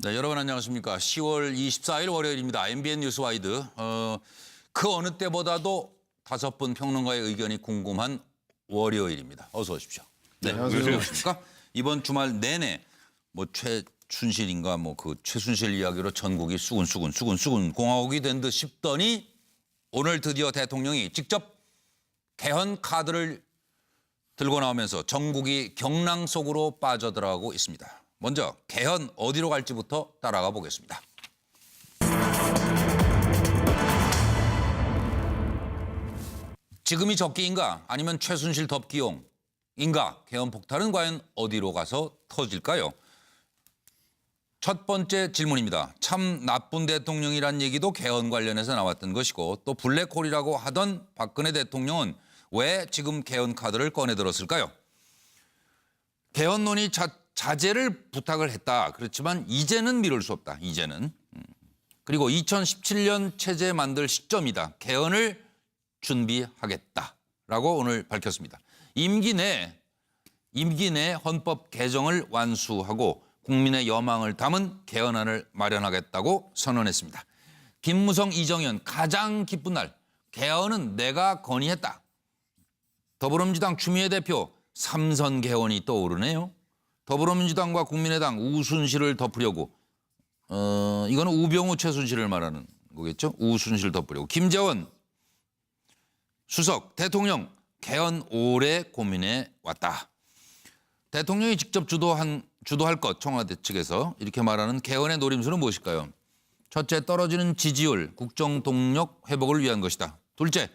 네, 여러분 안녕하십니까. 10월 24일 월요일입니다. MBN 뉴스와이드. 그 어느 때보다도 5분 평론가의 의견이 궁금한 월요일입니다. 어서 오십시오. 네, 안녕하십니까. 이번 주말 내내 뭐 최순실인가 뭐 그 최순실 이야기로 전국이 수군 공화국이 된 듯 싶더니 오늘 드디어 대통령이 직접 개헌 카드를 들고 나오면서 전국이 경랑 속으로 빠져들어가고 있습니다. 먼저 개헌 어디로 갈지부터 따라가 보겠습니다. 지금이 적기인가 아니면 최순실 덮기용인가 개헌 폭탄은 과연 어디로 가서 터질까요? 첫 번째 질문입니다. 참 나쁜 대통령이란 얘기도 개헌 관련해서 나왔던 것이고 또 블랙홀이라고 하던 박근혜 대통령은 왜 지금 개헌 카드를 꺼내 들었을까요? 개헌 논의 자제를 부탁을 했다. 그렇지만 이제는 미룰 수 없다. 이제는. 그리고 2017년 체제 만들 시점이다. 개헌을 준비하겠다라고 오늘 밝혔습니다. 임기 내 헌법 개정을 완수하고 국민의 여망을 담은 개헌안을 마련하겠다고 선언했습니다. 김무성, 이정현 가장 기쁜 날. 개헌은 내가 건의했다. 더불어민주당 추미애 대표 삼선 개헌이 떠오르네요. 더불어민주당과 국민의당 우순실을 덮으려고 이거는 우병우 최순실을 말하는 거겠죠. 우순실 덮으려고. 김재원 수석 대통령 개헌 오래 고민해 왔다. 대통령이 직접 주도할 것 청와대 측에서 이렇게 말하는 개헌의 노림수는 무엇일까요? 첫째, 떨어지는 지지율, 국정 동력 회복을 위한 것이다. 둘째,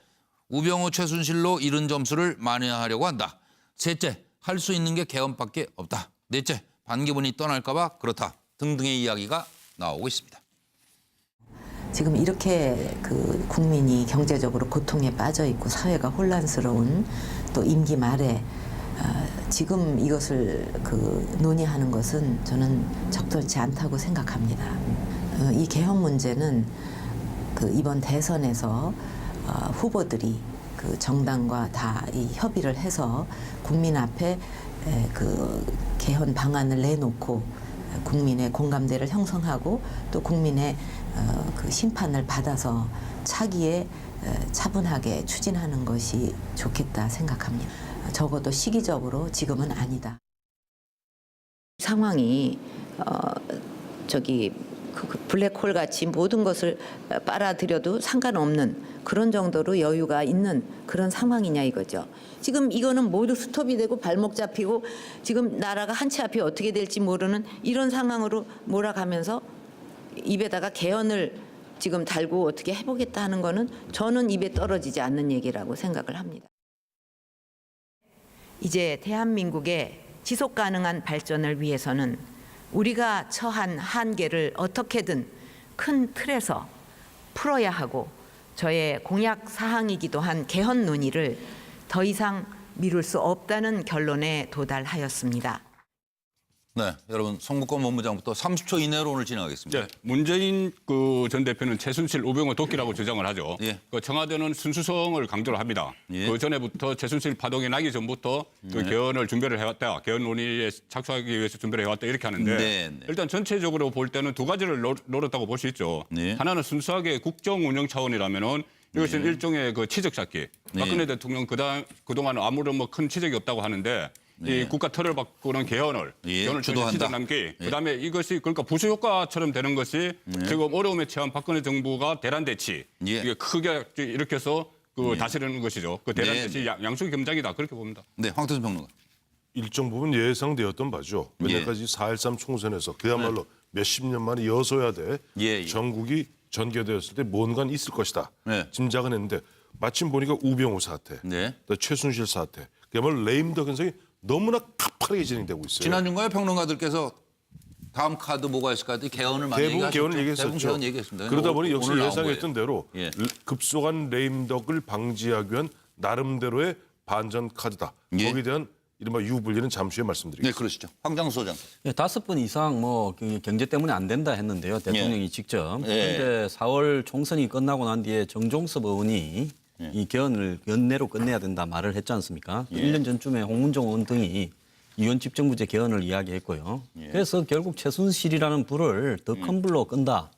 우병우 최순실로 잃은 점수를 만회하려고 한다. 셋째, 할 수 있는 게 개헌밖에 없다. 넷째, 반기문이 떠날까 봐 그렇다. 등등의 이야기가 나오고 있습니다. 지금 이렇게 국민이 경제적으로 고통에 빠져 있고 사회가 혼란스러운 또 임기 말에 지금 이것을 논의하는 것은 저는 적절치 않다고 생각합니다. 이 개헌 문제는 이번 대선에서 후보들이 정당과 다 이 협의를 해서 국민 앞에 개헌 방안을 내놓고 국민의 공감대를 형성하고 또 국민의 심판을 받아서 차기에 차분하게 추진하는 것이 좋겠다 생각합니다. 적어도 시기적으로 지금은 아니다. 상황이 블랙홀 같이 모든 것을 빨아들여도 상관없는 그런 정도로 여유가 있는 그런 상황이냐 이거죠. 지금 이거는 모두 스톱이 되고 발목 잡히고 지금 나라가 한 치 앞이 어떻게 될지 모르는 이런 상황으로 몰아가면서 입에다가 개헌을 지금 달고 어떻게 해보겠다 하는 거는 저는 입에 떨어지지 않는 얘기라고 생각을 합니다. 이제 대한민국의 지속 가능한 발전을 위해서는 우리가 처한 한계를 어떻게든 큰 틀에서 풀어야 하고 저의 공약 사항이기도 한 개헌 논의를 더 이상 미룰 수 없다는 결론에 도달하였습니다. 네, 여러분 송국권 본부장부터 30초 이내로 오늘 진행하겠습니다. 네, 문재인 전 대표는 최순실, 우병우 도끼라고 주장을 하죠. 예. 청와대는 순수성을 강조를 합니다. 예. 그 전에부터 최순실 파동이 나기 전부터 개헌을 준비를 해왔다. 개헌 논의에 착수하기 위해서 준비를 해왔다 이렇게 하는데 네. 일단 전체적으로 볼 때는 두 가지를 노렸다고 볼 수 있죠. 네. 하나는 순수하게 국정 운영 차원이라면은 이것은 일종의 치적 쌓기. 박근혜 대통령 그동안 아무런 큰 치적이 없다고 하는데 이 국가 틀을 바꾸는 개헌을 주도한다. 남기. 그다음에 이것이 그러니까 부수 효과처럼 되는 것이 지금 어려움에 처한 박근혜 정부가 대란 대치 이게 크게 이렇게 해서 다스리는 것이죠. 그 대란 대치 양수기 겸작이다 그렇게 봅니다. 네, 황태순 평론가. 일정 부분 예상되었던 바죠. 왜냐까지 4.13 총선에서 그야말로 몇십 년 만에 여소야대 전국이 전개되었을 때 뭔가 있을 것이다. 짐작은 했는데 마침 보니까 우병우 사태, 또 최순실 사태, 그야말로 레임덕 현상이 너무나 가파르게 진행되고 있어요. 지난 중간에 평론가들께서 다음 카드 뭐가 있을까 했더니 개헌을 많이 대부분 개헌을 얘기했었죠. 얘기했습니다. 그러다 보니 역시 예상했던 대로 예. 급속한 레임덕을 방지하기 위한 나름대로의 반전 카드다. 거기에 대한 이른바 유불리는 잠시 후에 말씀드리겠습니다. 네, 그러시죠. 황장수 소장. 5번 이상 경제 때문에 안 된다 했는데요. 대통령이 직접. 그런데 4월 총선이 끝나고 난 뒤에 정종섭 의원이 이 개헌을 연내로 끝내야 된다 말을 했지 않습니까? 1년 전쯤에 홍문종 의원 등이 이원 집정부제 개헌을 이야기했고요. 그래서 결국 최순실이라는 불을 더 큰 불로 끈다.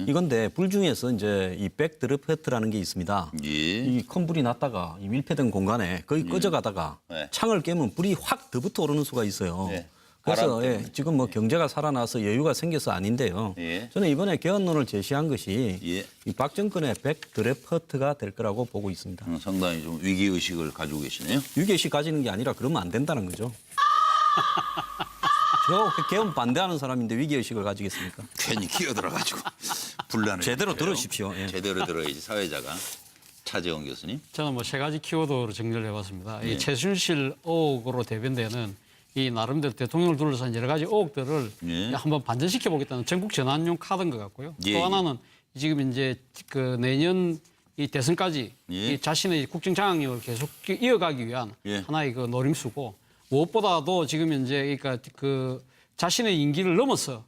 이건데 불 중에서 이제 이 백드래프트라는 게 있습니다. 이 큰 불이 났다가 이 밀폐된 공간에 거의 꺼져가다가 창을 깨면 불이 확 더 붙어 오르는 수가 있어요. 그래서 지금 뭐 경제가 살아나서 여유가 생겨서 아닌데요. 저는 이번에 개헌론을 제시한 것이 이 박 정권의 백드래프트가 될 거라고 보고 있습니다. 상당히 좀 위기의식을 가지고 계시네요. 위기의식 가지는 게 아니라 그러면 안 된다는 거죠. 저 개헌 반대하는 사람인데 위기의식을 가지겠습니까? 괜히 끼어들어가지고 분란을. 제대로 일으켜요. 들으십시오. 예. 제대로 들어야지 사회자가. 차재원 교수님. 저는 뭐 세 가지 키워드로 정리를 해봤습니다. 이 최순실 의혹으로 대변되는 이 나름대로 대통령을 둘러싼 여러 가지 의혹들을 한번 반전시켜 보겠다는 전국 전환용 카드인 것 같고요. 또 하나는 지금 이제 그 내년 이 대선까지 이 자신의 국정 장악력을 계속 이어가기 위한 하나의 그 노림수고 무엇보다도 지금 이제 그러니까 그 자신의 임기를 넘어서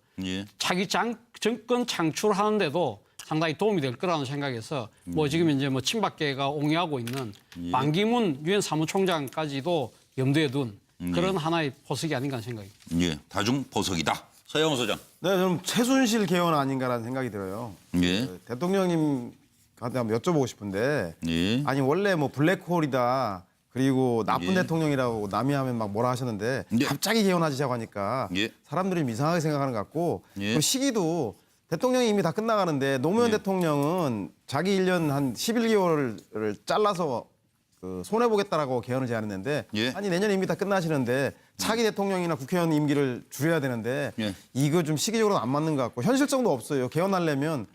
차기 정권 창출하는데도 상당히 도움이 될 거라는 생각에서 뭐 지금 이제 뭐 친박계가 옹호하고 있는 반기문 유엔 사무총장까지도 염두에 둔 그런 하나의 포석이 아닌가 하는 생각입니다. 예, 다중 포석이다. 서영호 소장. 네, 저는 최순실 개헌 아닌가라는 생각이 들어요. 대통령님한테 한번 여쭤보고 싶은데, 아니 원래 뭐 블랙홀이다, 그리고 나쁜 대통령이라고 남이 하면 막 뭐라 하셨는데 갑자기 개헌하시자고 하니까 사람들이 좀 이상하게 생각하는 것 같고, 그 시기도 대통령이 이미 다 끝나가는데 노무현 대통령은 자기 1년 한 11개월을 잘라서 그 손해보겠다라고 개헌을 제안했는데 아니 내년에 이미 다 끝나시는데 차기 대통령이나 국회의원 임기를 줄여야 되는데 이거 좀 시기적으로 안 맞는 것 같고 현실성도 없어요. 개헌하려면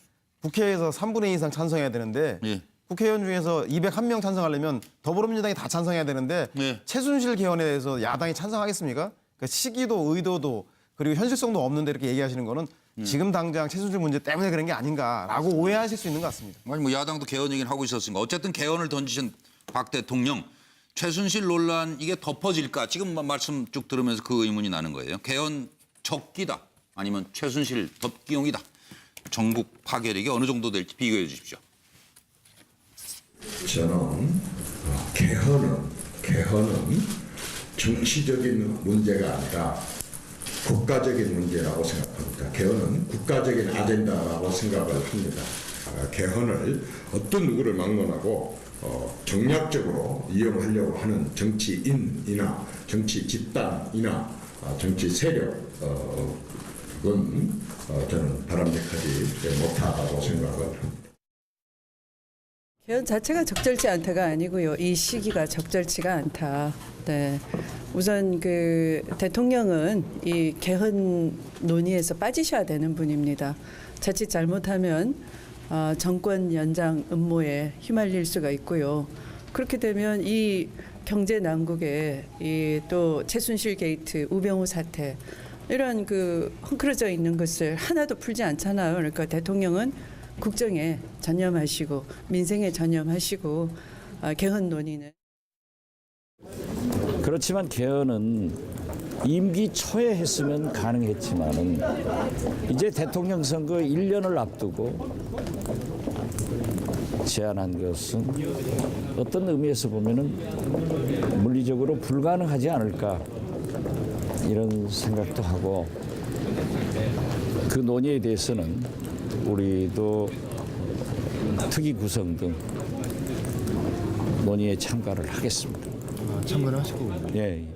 국회에서 3분의 2 이상 찬성해야 되는데 국회의원 중에서 201명 찬성하려면 더불어민주당이 다 찬성해야 되는데 최순실 개헌에 대해서 야당이 찬성하겠습니까? 그러니까 시기도 의도도 그리고 현실성도 없는데 이렇게 얘기하시는 거는 지금 당장 최순실 문제 때문에 그런 게 아닌가라고 오해하실 수 있는 것 같습니다. 아니 뭐 야당도 개헌 얘기는 하고 있었으니까 어쨌든 개헌을 던지신 박 대통령 최순실 논란 이게 덮어질까? 지금 말씀 쭉 들으면서 그 의문이 나는 거예요. 개헌 적기다 아니면 최순실 덮기용이다. 전국 파괴력이 어느 정도 될지 비교해 주십시오. 저는 개헌은 정치적인 문제가 아니라 국가적인 문제라고 생각합니다. 개헌은 국가적인 아젠다라고 생각을 합니다. 개헌을 어떤 누구를 막론하고 정략적으로 이용하려고 하는 정치인이나 정치 집단이나 정치 세력 그건 저는 바람직하지 못하다고 생각을 합니다. 개헌 자체가 적절치 않다가 아니고요. 이 시기가 적절치가 않다. 네. 우선 그 대통령은 이 개헌 논의에서 빠지셔야 되는 분입니다. 자칫 잘못하면 정권 연장 음모에 휘말릴 수가 있고요. 그렇게 되면 이 경제 난국에 이 또 최순실 게이트, 우병우 사태 이런 그 헝클어져 있는 것을 하나도 풀지 않잖아요. 그러니까 대통령은 국정에 전념하시고 민생에 전념하시고 개헌 논의는. 그렇지만 개헌은 임기 초에 했으면 가능했지만은 이제 대통령 선거 1년을 앞두고 제안한 것은 어떤 의미에서 보면은 물리적으로 불가능하지 않을까 이런 생각도 하고 그 논의에 대해서는 우리도 특위 구성 등 논의에 참가를 하겠습니다. 참가를 하시고. 예.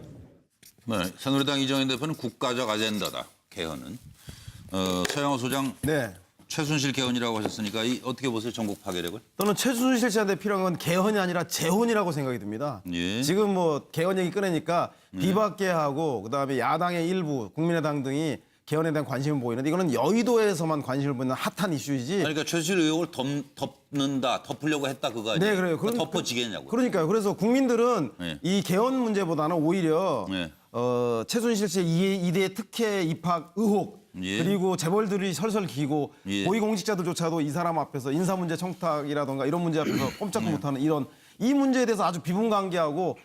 네, 새누리당 이정현 대표는 국가적 아젠다다. 개헌은. 서영호 소장. 네. 최순실 개헌이라고 하셨으니까 어떻게 보세요? 전국 파괴력을? 저는 최순실 씨한테 필요한 건 개헌이 아니라 재혼이라고 생각이 듭니다. 지금 뭐 개헌 얘기 꺼내니까 비박계하고 그다음에 야당의 일부 국민의당 등이 개헌에 대한 관심을 보이는데 이거는 여의도에서만 관심을 보이는 핫한 이슈이지. 그러니까 최순실 의혹을 덮으려고 했다 그거 아니에요? 네, 그래요. 그러니까 덮어지겠냐고요. 그러니까요. 그래서 국민들은 이 개헌 문제보다는 오히려 최순실 씨의 이대 특혜 입학 의혹 그리고 재벌들이 설설 기고 고위공직자들조차도 이 사람 앞에서 인사문제 청탁이라든가 이런 문제 앞에서 꼼짝도 못하는 이 문제에 대해서 아주 비분관계하고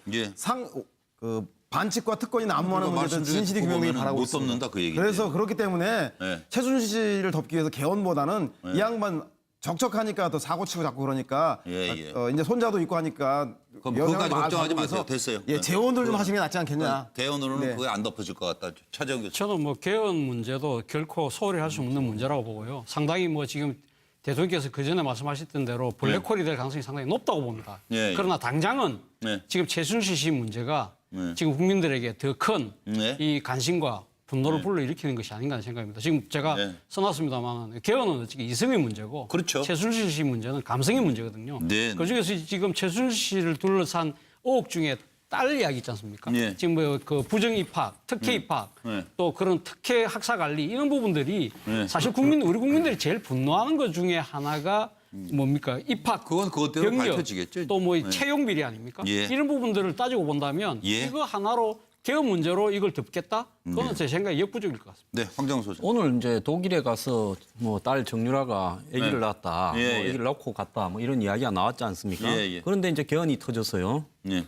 반칙과 특권이 난무하는 문제들 진실이 규명되길 바라고 있습니다. 그 그래서 그렇기 때문에 최순실을 덮기 위해서 개헌보다는 이 양반 적적하니까 또 사고 치고 자꾸 그러니까 예. 이제 손자도 있고 하니까 그럼 여성을 그거까지 마을 걱정하지 바꾸면서 마세요. 됐어요. 예, 재혼을 좀 하시는 게 낫지 않겠냐. 개헌으로는 네. 그게 안 덮어질 것 같다. 차재영 교수. 저는 뭐 개헌 문제도 결코 소홀히 할 수 없는 문제라고 보고요. 상당히 뭐 지금 대통령께서 그 전에 말씀하셨던 대로 블랙홀이 될 가능성이 상당히 높다고 봅니다. 예. 그러나 당장은 네. 지금 최순실 씨 문제가 지금 국민들에게 더 큰 이 관심과 분노를 불러일으키는 것이 아닌가 하는 생각입니다. 지금 제가 네. 써놨습니다만 개헌은 어차피 이성의 문제고 그렇죠. 최순실 씨 문제는 감성의 문제거든요. 네. 그중에서 지금 최순실 씨를 둘러싼 의혹 중에 딸 이야기 있지 않습니까? 네. 지금 뭐 그 부정 입학, 특혜 입학, 또 그런 특혜 학사 관리 이런 부분들이 사실 우리 국민들이 제일 분노하는 것 중에 하나가 뭡니까? 입학, 그건 그것대로 병력, 밝혀지겠죠. 또 뭐 채용 비리 아닙니까? 예. 이런 부분들을 따지고 본다면 예. 이거 하나로 개헌 문제로 이걸 덮겠다? 그거는 제 생각에 역부족일 것 같습니다. 네, 황정수 소장. 오늘 이제 독일에 가서 뭐 딸 정유라가 아기를 네. 낳았다, 예, 뭐 예. 아기를 낳고 갔다, 뭐 이런 이야기가 나왔지 않습니까? 예, 예. 그런데 이제 개헌이 터졌어요. 네.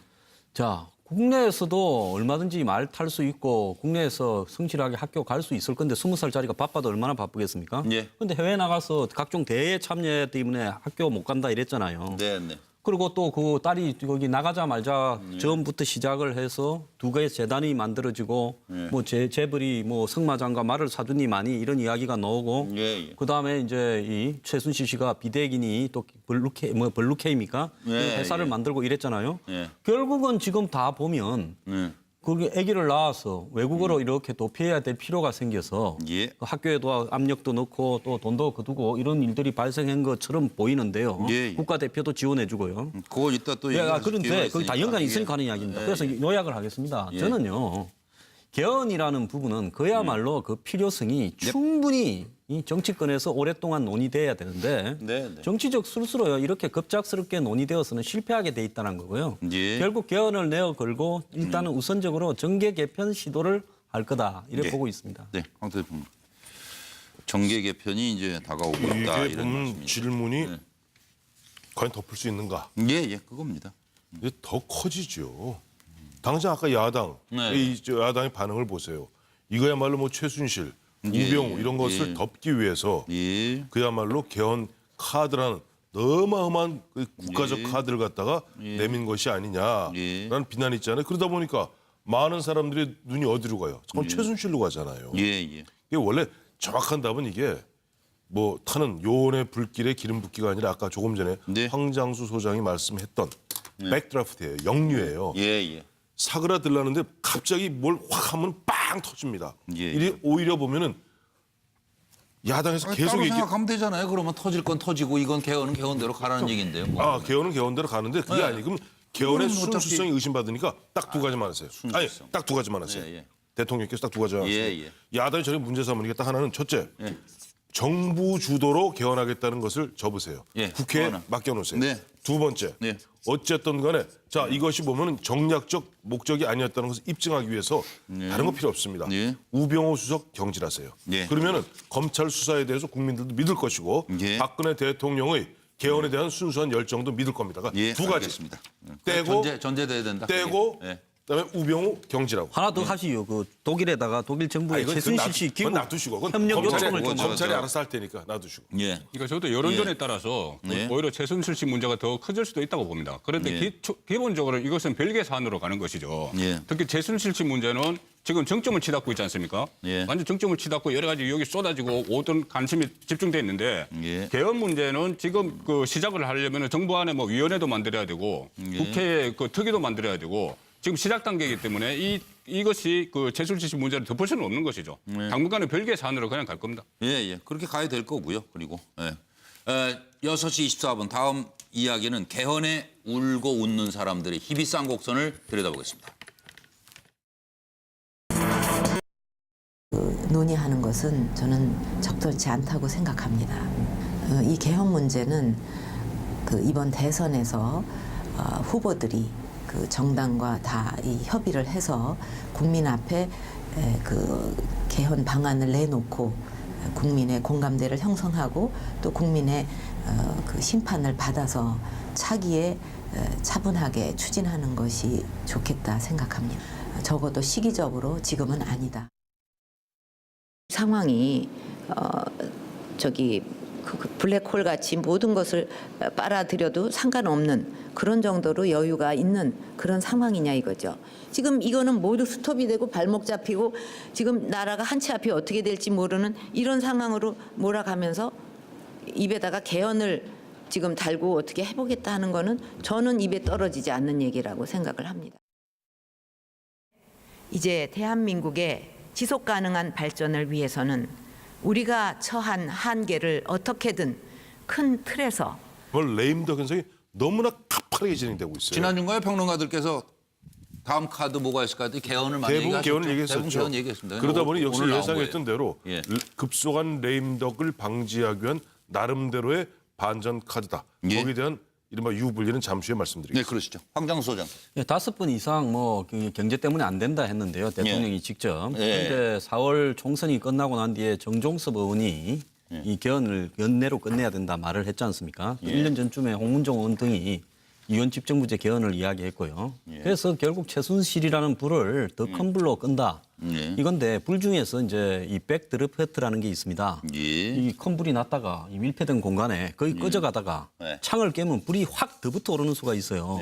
자, 국내에서도 얼마든지 말 탈 수 있고 국내에서 성실하게 학교 갈 수 있을 건데 20살짜리가 바빠도 얼마나 바쁘겠습니까? 예. 근데 해외 나가서 각종 대회 참여 때문에 학교 못 간다 이랬잖아요. 네, 네. 그리고 또 그 딸이 거기 나가자마자 전부터 시작을 해서 두 개의 재단이 만들어지고 뭐 재벌이 뭐 승마장과 말을 사주니 많이 이런 이야기가 나오고 예. 그다음에 이제 이 최순실 씨가 비대기니 또 블루케입니까? 예, 회사를 예. 만들고 이랬잖아요. 예. 결국은 지금 다 보면 그게 아기를 낳아서 외국어로 이렇게 도피해야 될 필요가 생겨서 예. 그 학교에도 압력도 넣고 또 돈도 거두고 이런 일들이 발생한 것처럼 보이는데요. 예. 국가대표도 지원해주고요. 그거 이따 또 예, 얘기할 그런데 기회가 그게 다 있으니까. 연관이 예. 있으니까 하는 이야기입니다. 예, 그래서 예. 요약을 하겠습니다. 예. 저는요. 개헌이라는 부분은 그야말로 그 필요성이 충분히 이 정치권에서 오랫동안 논의돼야 되는데 네, 네. 정치적 술수로 이렇게 급작스럽게 논의되어서는 실패하게 돼 있다는 거고요. 예. 결국 개헌을 내어 걸고 일단은 우선적으로 정계 개편 시도를 할 거다 이렇게 예. 보고 있습니다. 네, 황 대표님. 정계 개편이 이제 다가오고 있다 이게 이런 말씀이죠. 질문이 과연 덮을 수 있는가? 예, 그겁니다. 이게 더 커지죠. 당장 아까 야당, 네. 야당의 반응을 보세요. 이거야말로 뭐 최순실, 우병우 이런 것을 덮기 위해서 예. 그야말로 개헌 카드라는 어마어마한 그 국가적 예. 카드를 갖다가 내민 것이 아니냐라는 예. 비난이 있잖아요. 그러다 보니까 많은 사람들의 눈이 어디로 가요? 그건 최순실로 가잖아요. 예. 이게 원래 정확한 답은 이게 뭐 타는 요원의 불길에 기름 붓기가 아니라 아까 조금 전에 네. 황장수 소장이 말씀했던 백드라프트예요. 영유예요. 예. 사그라들라는데 갑자기 뭘 확 하면 빵 터집니다. 예. 이게 오히려 보면은 야당에서 계속 따로 얘기. 생각하면 되잖아요. 그러면 터질 건 터지고 이건 개헌은 개헌대로 가라는 얘기인데요. 뭐. 개헌은 개헌대로 가는데 그게 네. 아니. 그럼 개헌의 그건 어차피- 순수성이 의심받으니까 딱 두 가지만 하세요. 아니, 순수성. 딱 두 가지만 하세요. 예. 대통령께서 딱 두 가지만 하세요. 예. 야당이 저렇게 문제 삼으니까 딱 하나는 첫째. 예. 정부 주도로 개헌하겠다는 것을 접으세요. 예, 국회에 하나. 맡겨놓으세요. 네. 두 번째, 네. 어쨌든 간에 자 이것이 보면 정략적 목적이 아니었다는 것을 입증하기 위해서 다른 거 필요 없습니다. 네. 우병우 수석 경질하세요. 네. 그러면은 검찰 수사에 대해서 국민들도 믿을 것이고 예. 박근혜 대통령의 개헌에 대한 순수한 열정도 믿을 겁니다. 그러니까 예, 두 가지 알겠습니다. 떼고 전제돼야 된다. 떼고 예. 그다음에 우병우 경질하고. 하나 더 하시요. 그 독일에다가 독일 정부의 그건 최순실 씨 그건 기구 놔두시고 그건 협력 검찰이, 요청을 그건 좀 검찰이 알아서 할 테니까 놔두시고. 예. 그러니까 저도 여론전에 예. 따라서 네. 오히려 최순실 씨 문제가 더 커질 수도 있다고 봅니다. 그런데 예. 기본적으로 이것은 별개 사안으로 가는 것이죠. 예. 특히 최순실 씨 문제는 지금 정점을 치닫고 있지 않습니까? 예. 완전 정점을 치닫고 여러 가지 여기 쏟아지고 모든 관심이 집중돼 있는데 예. 개헌 문제는 지금 그 시작을 하려면 정부 안에 뭐 위원회도 만들어야 되고 예. 국회에 그 특위도 만들어야 되고 지금 시작 단계이기 때문에 이것이 그 최순실 씨 문제를 덮을 수는 없는 것이죠. 당분간은 별개 사안으로 그냥 갈 겁니다. 예. 그렇게 가야 될 거고요. 그리고 6시 24분 다음 이야기는 개헌에 울고 웃는 사람들의 희비쌍곡선을 들여다보겠습니다. 논의하는 것은 저는 적절치 않다고 생각합니다. 이 개헌 문제는 그 이번 대선에서 후보들이 그 정당과 다 이 협의를 해서 국민 앞에 그 개헌 방안을 내놓고 국민의 공감대를 형성하고 또 국민의 그 심판을 받아서 차기에 차분하게 추진하는 것이 좋겠다 생각합니다. 적어도 시기적으로 지금은 아니다. 상황이 그 블랙홀 같이 모든 것을 빨아들여도 상관없는 그런 정도로 여유가 있는 그런 상황이냐 이거죠. 지금 이거는 모두 스톱이 되고 발목 잡히고 지금 나라가 한 치 앞이 어떻게 될지 모르는 이런 상황으로 몰아가면서 입에다가 개헌을 지금 달고 어떻게 해보겠다 하는 거는 저는 입에 떨어지지 않는 얘기라고 생각을 합니다. 이제 대한민국의 지속 가능한 발전을 위해서는 우리가 처한 한계를 어떻게든 큰 틀에서 레임덕 현상이 너무나 가파르게 진행되고 있어요. 지난주에 평론가들께서 다음 카드 뭐가 있을까 했더니 개헌을 많이 대부분 개헌을 얘기했었죠. 대부분 개헌 얘기했습니다. 그러다 보니 역시 오늘 나온 예상했던 대로 예. 급속한 레임덕을 방지하기 위한 나름대로의 반전 카드다. 예. 거기에 대한 이른바 유불리는 잠시 후에 말씀드리겠습니다. 네, 그러시죠. 황장수 소장. 예, 5번 이상 그 경제 때문에 안 된다 했는데요. 대통령이 직접. 예. 그런데 4월 총선이 끝나고 난 뒤에 정종섭 의원이 이 개헌을 연내로 끝내야 된다 말을 했지 않습니까? 1년 전쯤에 홍문종 의원 등이 이원 집정부제 개헌을 이야기했고요. 그래서 결국 최순실이라는 불을 더 큰 불로 끈다. 이건데 불 중에서 이제 이 백드롭헤트라는 게 있습니다. 이 큰 불이 났다가 이 밀폐된 공간에 거의 꺼져가다가 창을 깨면 불이 확 더 붙어 오르는 수가 있어요.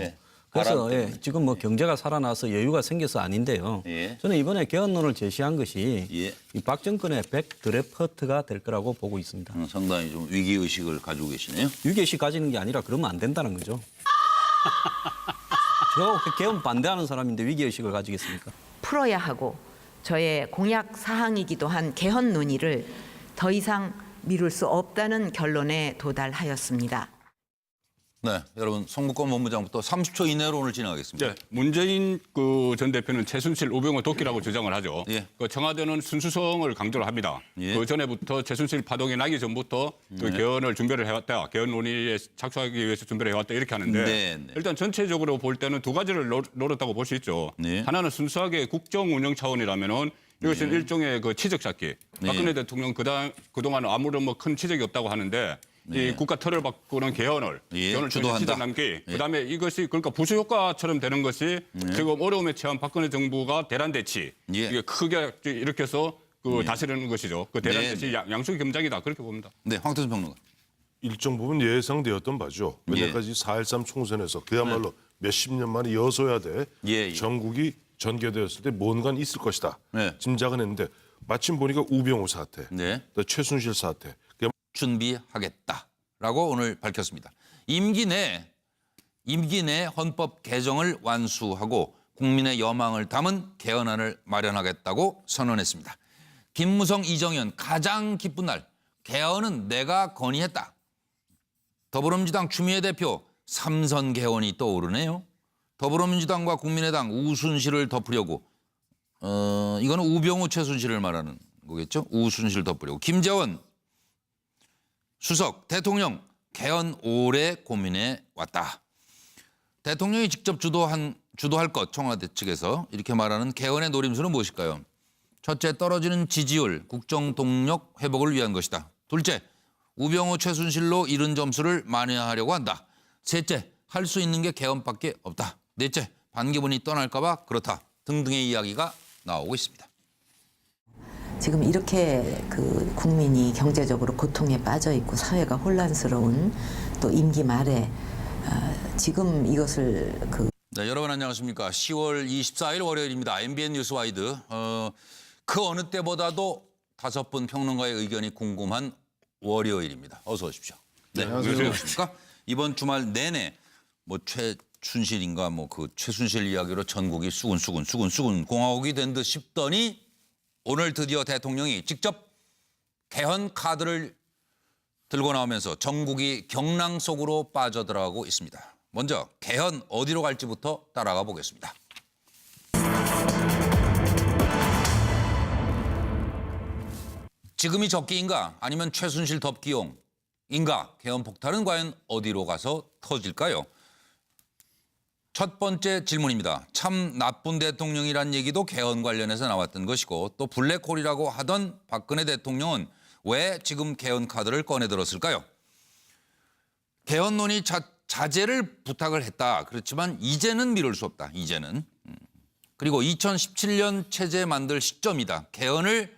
그래서 지금 뭐 경제가 살아나서 여유가 생겨서 아닌데요. 저는 이번에 개헌론을 제시한 것이 이 박 정권의 백드롭헤트가 될 거라고 보고 있습니다. 상당히 좀 위기의식을 가지고 계시네요. 위기의식 가지는 게 아니라 그러면 안 된다는 거죠. 저 개헌 반대하는 사람인데 위기의식을 가지겠습니까? 풀어야 하고 저의 공약 사항이기도 한 개헌 논의를 더 이상 미룰 수 없다는 결론에 도달하였습니다. 네, 여러분 송국권 본부장부터 30초 이내로 오늘 진행하겠습니다. 네, 문재인 전 대표는 최순실, 우병우 도끼라고 주장을 하죠. 예. 그 청와대는 순수성을 강조를 합니다. 예. 그 전에부터 최순실 파동이 나기 전부터 그 개헌을 준비를 해왔다. 개헌 논의에 착수하기 위해서 준비를 해왔다 이렇게 하는데 네, 네. 일단 전체적으로 볼 때는 두 가지를 노렸다고 볼 수 있죠. 네. 하나는 순수하게 국정 운영 차원이라면은 이것은 일종의 그 치적 쌓기. 박근혜 대통령 그동안 아무런 뭐 큰 치적이 없다고 하는데 이 국가 틀을 바꾸는 개헌을 주도한다. 통해서 시작 남기. 그다음에 이것이 그러니까 부수 효과처럼 되는 것이 지금 어려움에 처한 박근혜 정부가 대란 대치 이게 크게 일으켜서 그 다스리는 것이죠. 그 대란 대치 양수기 겸장이다 그렇게 봅니다. 네, 황태순 평론가. 일정 부분 예상되었던 바죠. 왜냐까지 4.13 총선에서 그야말로 몇십 년 만에 여소야대 전국이 전개되었을 때 뭔가 있을 것이다. 짐작은 했는데 마침 보니까 우병우 사태, 또 최순실 사태. 준비하겠다라고 오늘 밝혔습니다. 임기 내 헌법 개정을 완수하고 국민의 여망을 담은 개헌안을 마련하겠다고 선언했습니다. 김무성, 이정현 가장 기쁜 날 개헌은 내가 건의했다. 더불어민주당 추미애 대표 삼선 개헌이 떠오르네요. 더불어민주당과 국민의당 우순실을 덮으려고 이거는 우병우 최순실을 말하는 거겠죠. 우순실 덮으려고 김재원 수석, 대통령 개헌 오래 고민해 왔다. 대통령이 직접 주도할 것 청와대 측에서 이렇게 말하는 개헌의 노림수는 무엇일까요? 첫째, 떨어지는 지지율, 국정 동력 회복을 위한 것이다. 둘째, 우병우 최순실로 잃은 점수를 만회하려고 한다. 셋째, 할 수 있는 게 개헌밖에 없다. 넷째, 반기문이 떠날까 봐 그렇다. 등등의 이야기가 나오고 있습니다. 지금 이렇게 그 국민이 경제적으로 고통에 빠져 있고 사회가 혼란스러운 또 임기 말에 지금 이것을 네, 여러분 안녕하십니까. 10월 24일 월요일입니다. MBN 뉴스와이드. 그 어느 때보다도 5분 평론가의 의견이 궁금한 월요일입니다. 어서 오십시오. 네, 안녕하십니까. 이번 주말 내내 뭐 최순실인가 뭐 그 최순실 이야기로 전국이 수군 공화국이 된 듯 싶더니 오늘 드디어 대통령이 직접 개헌 카드를 들고 나오면서 전국이 경랑 속으로 빠져들어가고 있습니다. 먼저 개헌 어디로 갈지부터 따라가 보겠습니다. 지금이 적기인가 아니면 최순실 덮기용인가 개헌 폭탄은 과연 어디로 가서 터질까요? 첫 번째 질문입니다. 참 나쁜 대통령이란 얘기도 개헌 관련해서 나왔던 것이고 또 블랙홀이라고 하던 박근혜 대통령은 왜 지금 개헌 카드를 꺼내 들었을까요? 개헌 논의 자제를 부탁을 했다. 그렇지만 이제는 미룰 수 없다. 이제는. 그리고 2017년 체제 만들 시점이다. 개헌을